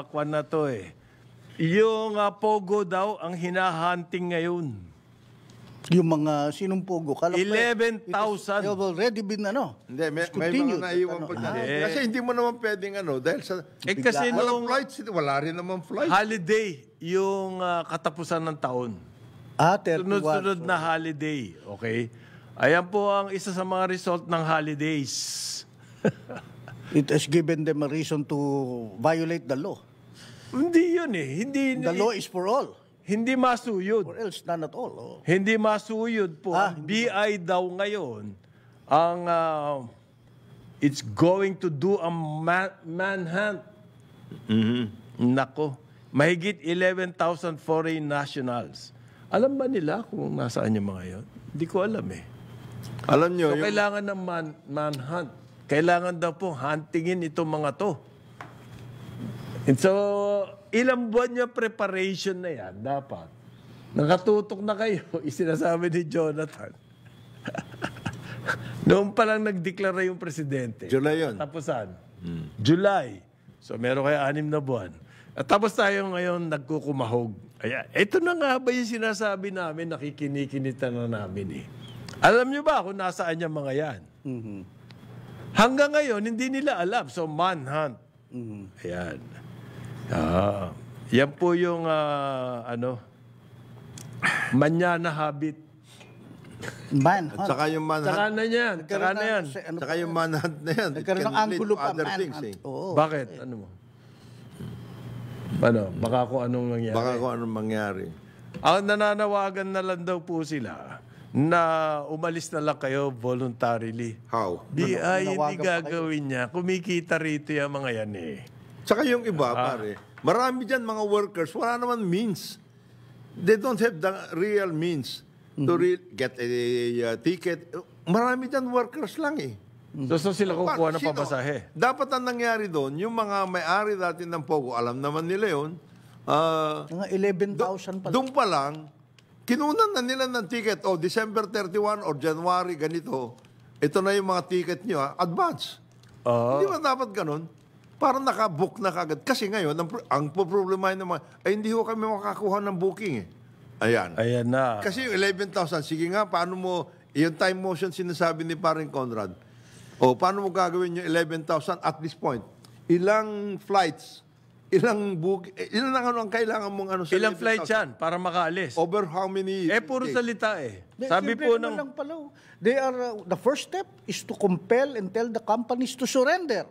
kwan na to eh. Yung Pogo daw ang hinahunting ngayon. Yung mga sinong Pogo. 11,000. They have already been, Hindi, may mga naiwan pa dyan. Kasi hindi mo naman pwedeng dahil sa... Kasi walang nung flights, wala rin naman flights. holiday, yung katapusan ng taon. 31. Sunod-sunod na holiday, okay? Ayan po ang isa sa mga result ng holidays. It has given them a reason to violate the law. Hindi yun eh. The law is for all. Hindi masuyod. Or else none at all. Oh. Hindi masuyod po. BI daw ngayon, ang it's going to do a manhunt. Nako. Mahigit 11,000 foreign nationals. Alam ba nila kung nasaan yung mga yun? Hindi ko alam eh. Alam nyo, So, kailangan ng manhunt. Kailangan daw po huntingin itong mga to. And so, ilang buwan yung preparation na yan, dapat. Nakatutok na kayo, isinasabi ni Jonathan. Noong pa lang nagdeklara yung presidente. July yun. Tapusan. July. So, meron kayo 6 na buwan. At tapos tayo ngayon nagkukumahog. Ayan. Ito na nga ba yung sinasabi namin, nakikinikinita na namin eh. Alam nyo ba kung nasaan yung mga yan? Hanggang ngayon, hindi nila alam. So, manhunt. Ayan. Yan po yung, manyana habit. Manhunt. Saka yung manhunt. Saka na yan. Saka na yan. Saka yung manhunt na yan. Nagkaroon ng angulo pa, manhunt. Oo. Bakit? Ano mo? Ano? Baka kung anong nangyari. Baka kung anong mangyari. Ang nananawagan na lang daw po sila na umalis na lang kayo voluntarily. How? BI, hindi Nanawagan pa gagawin niya. Kumikita rito yung mga yan eh. Saka yung iba, pare, marami dyan mga workers, wala naman means. They don't have the real means to get a ticket. Marami dyan workers lang eh. So sila kukuha ng Sino? pabasahe. Dapat ang nangyari doon, yung mga may-ari dati ng Pogo, alam naman nila yun, Mga 11,000 pa. doon pa lang, kinunan na nila ng ticket, December 31 or January, ganito, ito na yung mga ticket nyo, advance. Hindi ba dapat ganun? Parang nakabook na kagad. Kasi ngayon, ang problema naman, ay hindi ko kami makakuha ng booking eh. Ayan. Ayan na. Kasi yung 11,000, sige nga, paano mo, yung time motion sinasabi ni Paring Conrad, paano mo gagawin yung 11,000 at this point? Ilang flights, ilang ang kailangan mong sa Ilang 11,000? flights yan para makaalis? Over how many? Puro salita eh. Sabi Siyempre, po naman ng... lang pala, they are, the first step is to compel and tell the companies to surrender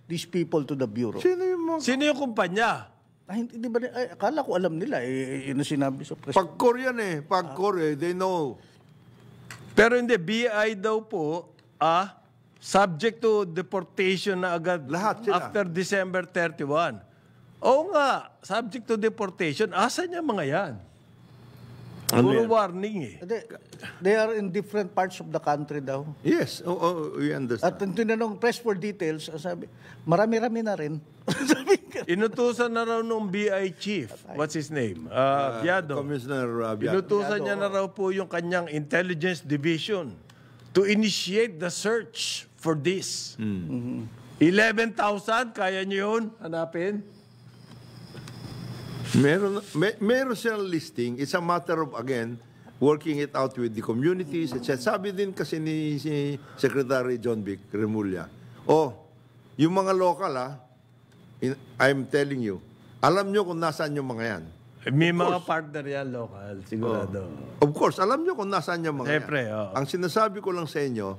these people to the Bureau. Sino yung kumpanya? Hindi ba, akala ko alam nila, yun ang sinabi sa president. Pag-core yan eh. Pag-core they know. Pero hindi, BI daw po, subject to deportation na agad Lahat sila. after December 31. Oo nga, subject to deportation. Asan yung mga yan? Puro warning eh. They are in different parts of the country daw. Yes, we understand. At tinanong press for details, sabi, marami-rami na rin. Sabi ka, Inutusan na raw nung BI chief. What's his name? Biado. Commissioner Biado. Inutusan niya na raw po yung kanyang intelligence division to initiate the search for this. 11,000, kaya niyo yun? Hanapin? Meron silang listing. It's a matter of, again, working it out with the communities, etc. Sabi din kasi ni si Secretary John Vic Remulla, yung mga local, I'm telling you, alam nyo kung nasaan yung mga yan. May mga partner yan local, sigurado. Of course, alam nyo kung nasaan yung mga Siyempre, yan. Ang sinasabi ko lang sa inyo,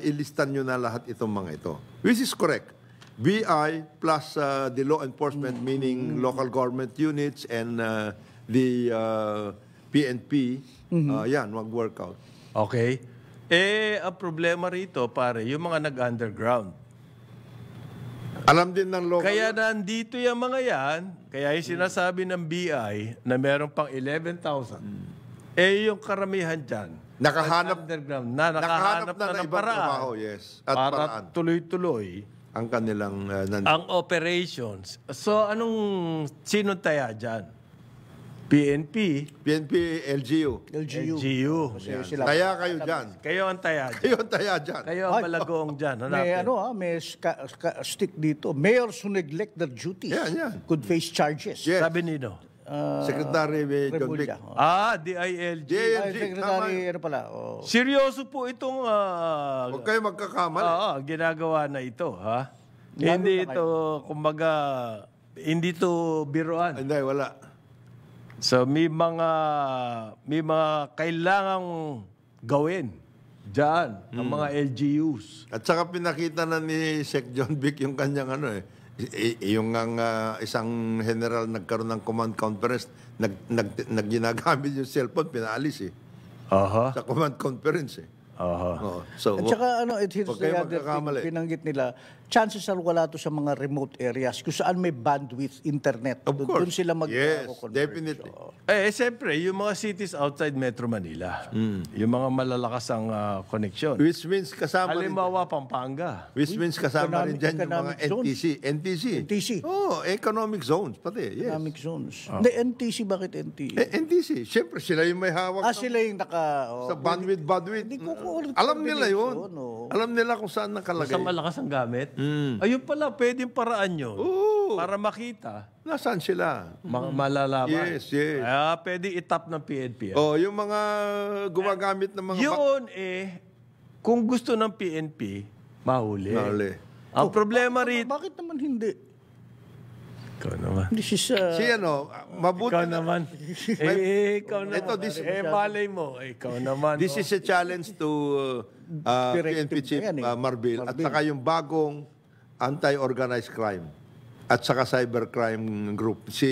ilistan nyo na lahat itong mga ito. Which is correct. BI plus the law enforcement, meaning local government units and the PNP, yan, mag-workout. Okay. Ang problema rito, pare, yung mga nag-underground. Alam din ng local. Kaya nandito yung mga yan, kaya yung sinasabi ng BI na meron pang 11,000, yung karamihan dyan, Nakahanap underground na nakahanap na ng ibang paraan trabaho, yes. At para paraan. tuloy-tuloy Ang kanilang ang operations. So, sino taya dyan? PNP, PNP, LGU. LGU. LGU. Kasi sila. Kaya kayo dyan. Kayo ang tayad. Kayo ang taya dyan. Kayo ang malagoong dyan. May Hanapin. may stick dito. Mayors who neglect their duties Yan. could face charges. Yes. Sabi nino. Secretary John Vic. Remulla. DILG. Ay, DILG, Secretary, ano pala? Seryoso po itong Huwag kayo magkakamali. ginagawa na ito, ha? Lalo Hindi na ito, kumbaga, hindi ito biruan. Hindi, wala. So may mga kailangang gawin diyan ang mga LGUs. At saka pinakita na ni Sec John Vic yung kanyang yung isang general nagkaroon ng command conference, ginagamit yung cellphone, pinaalis Aha. sa command conference Aha. Oo. So, At saka here's Huwag the kayo other thing, magkakamali. binanggit nila, chances are wala to sa mga remote areas kung saan may bandwidth, internet. Of course. Doon sila Yes, mag-converge. definitely. Siyempre, yung mga cities outside Metro Manila, yung mga malalakas ang connection. which means kasama rin, Halimbawa, Pampanga. rin dyan yung mga economic zones. NTC. NTC. Oh, economic zones pati. Yes. Economic zones. Hindi, NTC, bakit NTC? NTC. Siyempre, sila yung may hawak Sila yung sa bandwidth. Hindi ko Alam nila yun. no? Alam nila kung saan nakalagay. Basta malakas ang gamit. Ayun pala, pwedeng paraan yun. Oo. Para makita, Nasaan sila? malalaman. Yes, yes. Kaya pwede itap ng PNP. Oh, yung mga gumagamit ng mga Yun kung gusto ng PNP, mahuli. Mahuli. Ang problema rito, Bakit naman hindi? ikaw naman. This is, si mabuti Ikaw na. naman. ikaw naman. Ito, malay mo. Ikaw naman. This is a challenge to PNP Chief Yan Marbil at saka yung bagong anti-organized crime at saka cybercrime group, si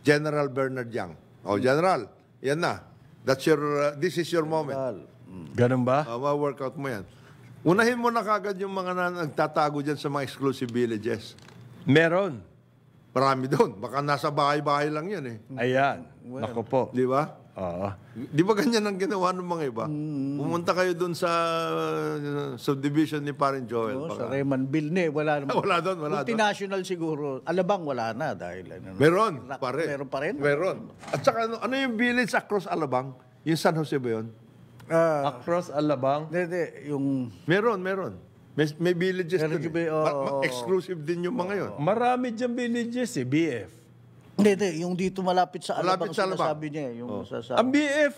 General Bernard Yang. Oh, General, yan na. This is your moment. Ganun ba? Ma-workout mo yan. Unahin mo na kagad yung mga nagtatago dyan sa mga exclusive villages. Meron. Marami doon. Baka nasa bahay-bahay lang yan Ayan. Naku po. Di ba? Oo. Di ba ganyan ang ginawa ng mga iba? Pumunta kayo doon sa subdivision ni Parin Joel. sa Remanville wala naman. Wala doon, wala doon. Multinational siguro. Alabang wala na dahil Meron, pare. Meron pa rin? Meron. At saka ano yung village across Alabang? Yung San Jose ba yun? Across Alabang. Hindi, yung Meron. May villages Meron doon. ba yung- Exclusive din yung mga yun. Marami dyan villages BF. hindi, yung dito malapit sa Alabang, Malapit sa Alabang. sinasabi niya, yung sa Ang BF,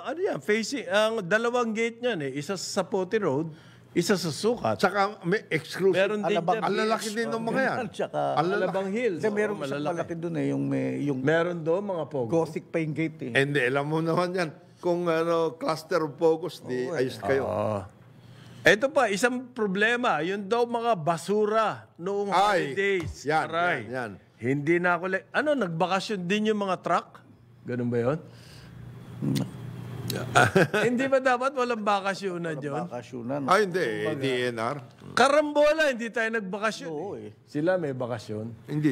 ano yan, facing, ang dalawang gate niyan Isa sa Sapote Road, isa sa Sukat. Tsaka may exclusive. Meron din Alabang dyan. Ang lalaki din ng mga yan. Tsaka, Ang lalaki. Alabang Hills. hindi, meron Oo, isang malalaki. malaki doon yung Meron doon mga pogo. Gothic pa yung gate Hindi, alam mo naman yan. Kung cluster of focus, di ayos kayo. Ito pa, isang problema. Yun daw mga basura noong holidays. yan, Aray. yan. Hindi na ako... nagbakasyon din yung mga truck? Ganun ba yun? Hindi ba dapat walang bakasyonan yun? Bakasyonan. Ay, hindi. DNR. Karambola, hindi tayo nagbakasyon. Oo, Sila may bakasyon. Hindi.